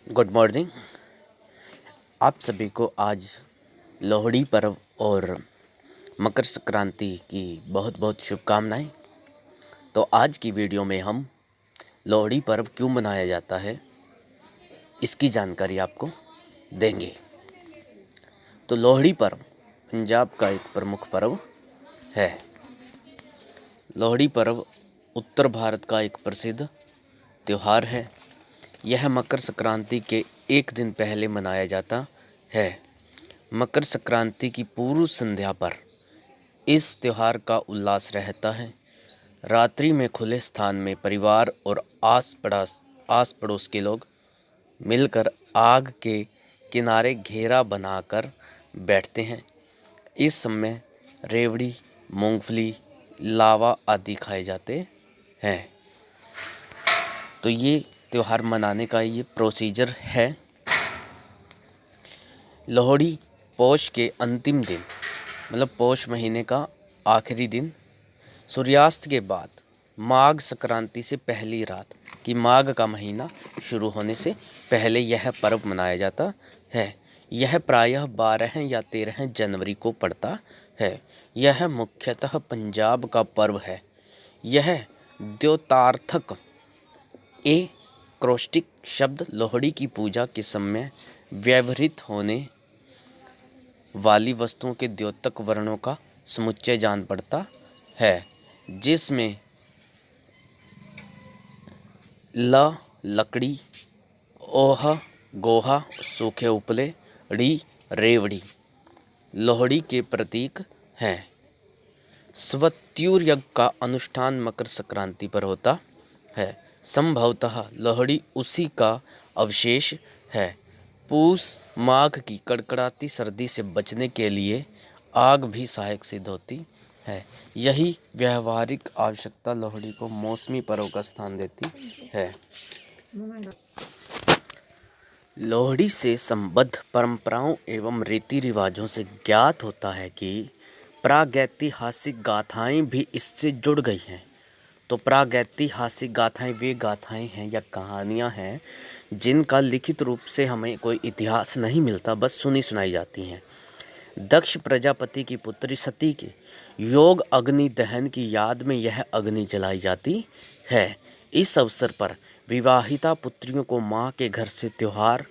Good morning. आप सभी को आज लोहड़ी पर्व और मकर संक्रांति की बहुत बहुत शुभकामनाएं। तो आज की वीडियो में हम लोहड़ी पर्व क्यों मनाया जाता है इसकी जानकारी आपको देंगे। तो लोहड़ी पर्व पंजाब का एक प्रमुख पर्व है। लोहड़ी पर्व उत्तर भारत का एक प्रसिद्ध त्यौहार है। यह मकर संक्रांति के एक दिन पहले मनाया जाता है। मकर संक्रांति की पूर्व संध्या पर इस त्यौहार का उल्लास रहता है। रात्रि में खुले स्थान में परिवार और आस पड़ोस के लोग मिलकर आग के किनारे घेरा बनाकर बैठते हैं। इस समय रेवड़ी, मूंगफली, लावा आदि खाए जाते हैं। तो ये त्यौहार मनाने का ये प्रोसीजर है। लोहड़ी पौष के अंतिम दिन मतलब पौष महीने का आखिरी दिन सूर्यास्त के बाद माघ संक्रांति से पहली रात की माघ का महीना शुरू होने से पहले यह पर्व मनाया जाता है। यह प्रायः 12 या 13 जनवरी को पड़ता है। यह मुख्यतः पंजाब का पर्व है। यह द्योतार्थक एक्रोस्टिक शब्द लोहड़ी की पूजा के समय व्यवहृत होने वाली वस्तुओं के द्योतक वर्णों का समुच्चय जान पड़ता है, जिसमें ल लकड़ी, ओह गोहा सूखे उपले, ड़ी रेवड़ी लोहड़ी के प्रतीक हैं। स्वत्युर यज्ञ का अनुष्ठान मकर संक्रांति पर होता है। संभवतः लोहड़ी उसी का अवशेष है। पूस माघ की कड़कड़ाती सर्दी से बचने के लिए आग भी सहायक सिद्ध होती है। यही व्यावहारिक आवश्यकता लोहड़ी को मौसमी पर्व का स्थान देती है। लोहड़ी से संबद्ध परंपराओं एवं रीति रिवाजों से ज्ञात होता है कि प्रागैतिहासिक गाथाएं भी इससे जुड़ गई हैं। तो प्रागैतिहासिक गाथाएं वे गाथाएं हैं या कहानियां हैं जिनका लिखित रूप से हमें कोई इतिहास नहीं मिलता, बस सुनी सुनाई जाती हैं। दक्ष प्रजापति की पुत्री सती के योग अग्नि दहन की याद में यह अग्नि जलाई जाती है। इस अवसर पर विवाहिता पुत्रियों को माँ के घर से त्योहार,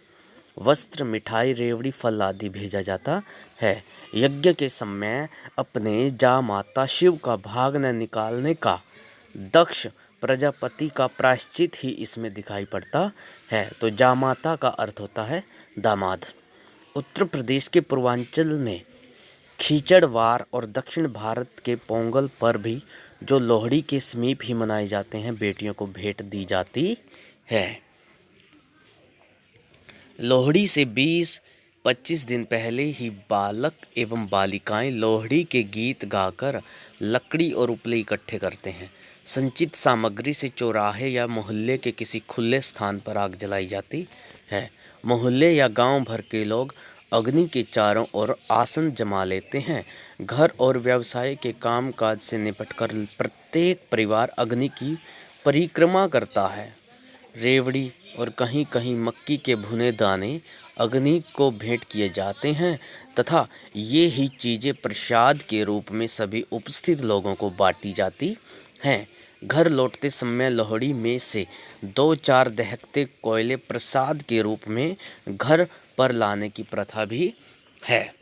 वस्त्र, मिठाई, रेवड़ी, फल आदि भेजा जाता है। यज्ञ के समय अपने जामाता शिव का भाग न निकालने का दक्ष प्रजापति का प्रायश्चित ही इसमें दिखाई पड़ता है। तो जामाता का अर्थ होता है दामाद। उत्तर प्रदेश के पूर्वांचल में खीचड़वार और दक्षिण भारत के पोंगल पर भी जो लोहड़ी के समीप ही मनाए जाते हैं, बेटियों को भेंट दी जाती है। लोहड़ी से 20-25 दिन पहले ही बालक एवं बालिकाएं लोहड़ी के गीत गाकर लकड़ी और उपले इकट्ठे करते हैं। संचित सामग्री से चौराहे या मोहल्ले के किसी खुले स्थान पर आग जलाई जाती है। मोहल्ले या गांव भर के लोग अग्नि के चारों ओर आसन जमा लेते हैं। घर और व्यवसाय के कामकाज से निपटकर प्रत्येक परिवार अग्नि की परिक्रमा करता है। रेवड़ी और कहीं कहीं मक्की के भुने दाने अग्नि को भेंट किए जाते हैं तथा ये ही चीज़ें प्रसाद के रूप में सभी उपस्थित लोगों को बांटी जाती हैं। घर लौटते समय लोहड़ी में से 2-4 दहकते कोयले प्रसाद के रूप में घर पर लाने की प्रथा भी है।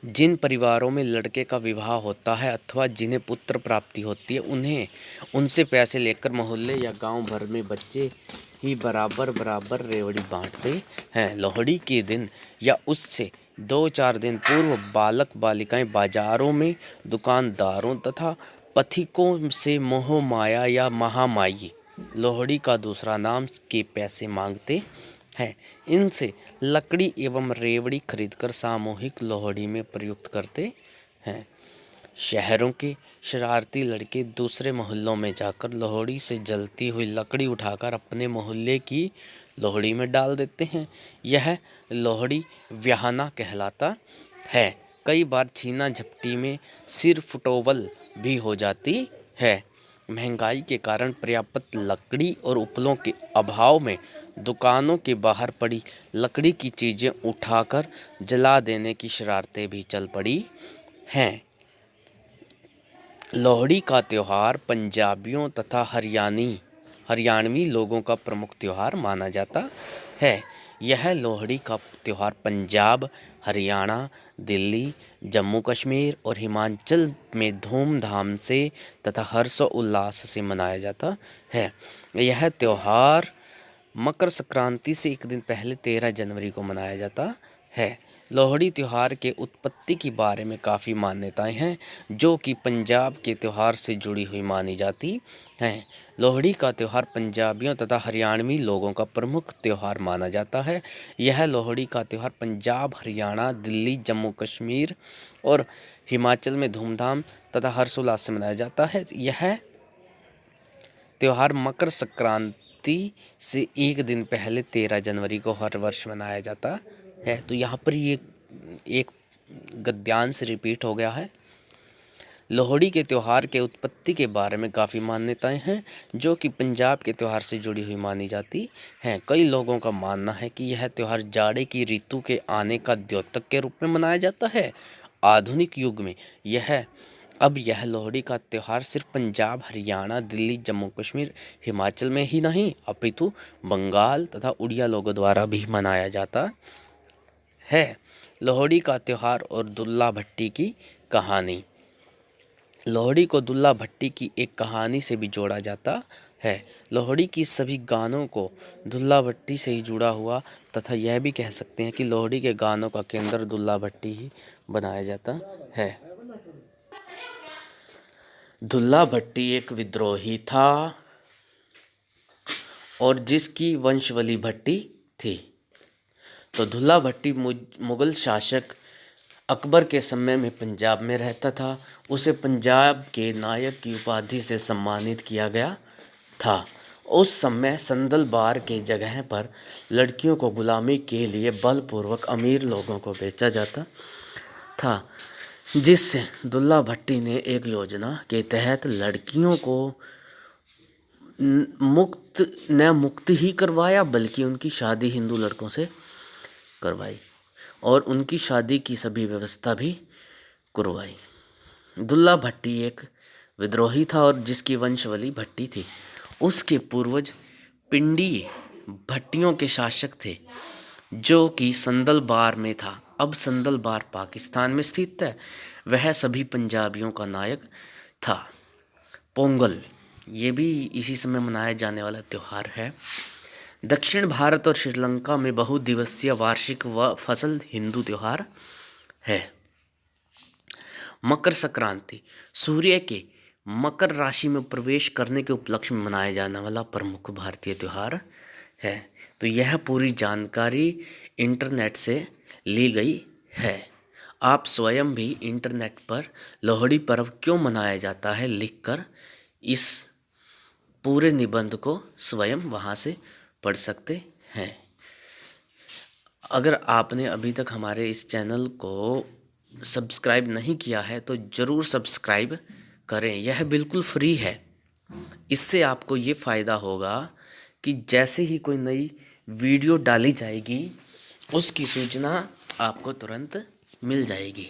जिन परिवारों में लड़के का विवाह होता है अथवा जिन्हें पुत्र प्राप्ति होती है उन्हें उनसे पैसे लेकर मोहल्ले या गांव भर में बच्चे ही बराबर बराबर रेवड़ी बांटते हैं। लोहड़ी के दिन या उससे 2-4 दिन पूर्व बालक बालिकाएं बाजारों में दुकानदारों तथा पथिकों से मोह माया या महामाई लोहड़ी का दूसरा नाम के पैसे मांगते हैं। इनसे लकड़ी एवं रेवड़ी खरीदकर सामूहिक लोहड़ी में प्रयुक्त करते हैं। शहरों के शरारती लड़के दूसरे मोहल्लों में जाकर लोहड़ी से जलती हुई लकड़ी उठाकर अपने मोहल्ले की लोहड़ी में डाल देते हैं। यह लोहड़ी व्याहना कहलाता है। कई बार छीना झपटी में सिर फुटोवल भी हो जाती है। महंगाई के कारण पर्याप्त लकड़ी और उपलों के अभाव में दुकानों के बाहर पड़ी लकड़ी की चीज़ें उठाकर जला देने की शरारतें भी चल पड़ी हैं। लोहड़ी का त्यौहार पंजाबियों तथा हरियाणवी लोगों का प्रमुख त्यौहार माना जाता है। यह लोहड़ी का त्यौहार पंजाब, हरियाणा, दिल्ली, जम्मू कश्मीर और हिमाचल में धूमधाम से तथा हर्षोल्लास से मनाया जाता है। यह त्यौहार मकर संक्रांति से एक दिन पहले 13 जनवरी को मनाया जाता है। लोहड़ी त्यौहार के उत्पत्ति के बारे में काफ़ी मान्यताएं हैं जो कि पंजाब के त्यौहार से जुड़ी हुई मानी जाती हैं। लोहड़ी का त्यौहार पंजाबियों तथा हरियाणवी लोगों का प्रमुख त्यौहार माना जाता है। यह लोहड़ी का त्यौहार पंजाब, हरियाणा, दिल्ली, जम्मू कश्मीर और हिमाचल में धूमधाम तथा हर्षोल्लास से मनाया जाता है। यह त्यौहार मकर संक्रांति से एक दिन पहले 13 जनवरी को हर वर्ष मनाया जाता है। तो यहाँ पर ये एक गद्यांश रिपीट हो गया है। लोहड़ी के त्यौहार के उत्पत्ति के बारे में काफ़ी मान्यताएं हैं जो कि पंजाब के त्यौहार से जुड़ी हुई मानी जाती हैं। कई लोगों का मानना है कि यह त्यौहार जाड़े की ऋतु के आने का द्योतक के रूप में मनाया जाता है। आधुनिक युग में यह लोहड़ी का त्यौहार सिर्फ पंजाब, हरियाणा, दिल्ली, जम्मू कश्मीर, हिमाचल में ही नहीं अपितु बंगाल तथा उड़िया लोगों द्वारा भी मनाया जाता है। लोहड़ी का त्यौहार और दुल्ला भट्टी की कहानी। लोहड़ी को दुल्ला भट्टी की एक कहानी से भी जोड़ा जाता है। लोहड़ी की सभी गानों को दुल्ला भट्टी से ही जुड़ा हुआ तथा यह भी कह सकते हैं कि लोहड़ी के गानों का केंद्र दुल्ला भट्टी ही बनाया जाता है। दुल्ला भट्टी एक विद्रोही था और जिसकी वंशावली भट्टी थी। तो दुल्ला भट्टी मुगल शासक अकबर के समय में पंजाब में रहता था। उसे पंजाब के नायक की उपाधि से सम्मानित किया गया था। उस समय संदलबार के जगह पर लड़कियों को गुलामी के लिए बलपूर्वक अमीर लोगों को बेचा जाता था, जिससे दुल्ला भट्टी ने एक योजना के तहत लड़कियों को मुक्त ही करवाया बल्कि उनकी शादी हिंदू लड़कों से करवाई और उनकी शादी की सभी व्यवस्था भी करवाई। दुल्ला भट्टी एक विद्रोही था और जिसकी वंशावली भट्टी थी। उसके पूर्वज पिंडी भट्टियों के शासक थे जो कि संदलबार में था। अब संदलबार पाकिस्तान में स्थित है। वह सभी पंजाबियों का नायक था। पोंगल ये भी इसी समय मनाया जाने वाला त्यौहार है। दक्षिण भारत और श्रीलंका में बहुदिवसीय वार्षिक व फसल हिंदू त्यौहार है। मकर संक्रांति सूर्य के मकर राशि में प्रवेश करने के उपलक्ष्य में मनाया जाने वाला प्रमुख भारतीय त्यौहार है। तो यह पूरी जानकारी इंटरनेट से ली गई है। आप स्वयं भी इंटरनेट पर लोहड़ी पर्व क्यों मनाया जाता है लिखकर इस पूरे निबंध को स्वयं वहाँ से पढ़ सकते हैं। अगर आपने अभी तक हमारे इस चैनल को सब्सक्राइब नहीं किया है तो ज़रूर सब्सक्राइब करें। यह बिल्कुल फ्री है। इससे आपको ये फ़ायदा होगा कि जैसे ही कोई नई वीडियो डाली जाएगी उसकी सूचना आपको तुरंत मिल जाएगी।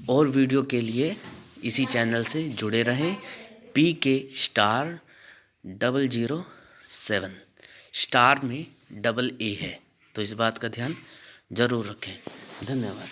और वीडियो के लिए इसी चैनल से जुड़े रहें। PK*007 स्टार में AA है, तो इस बात का ध्यान ज़रूर रखें। धन्यवाद।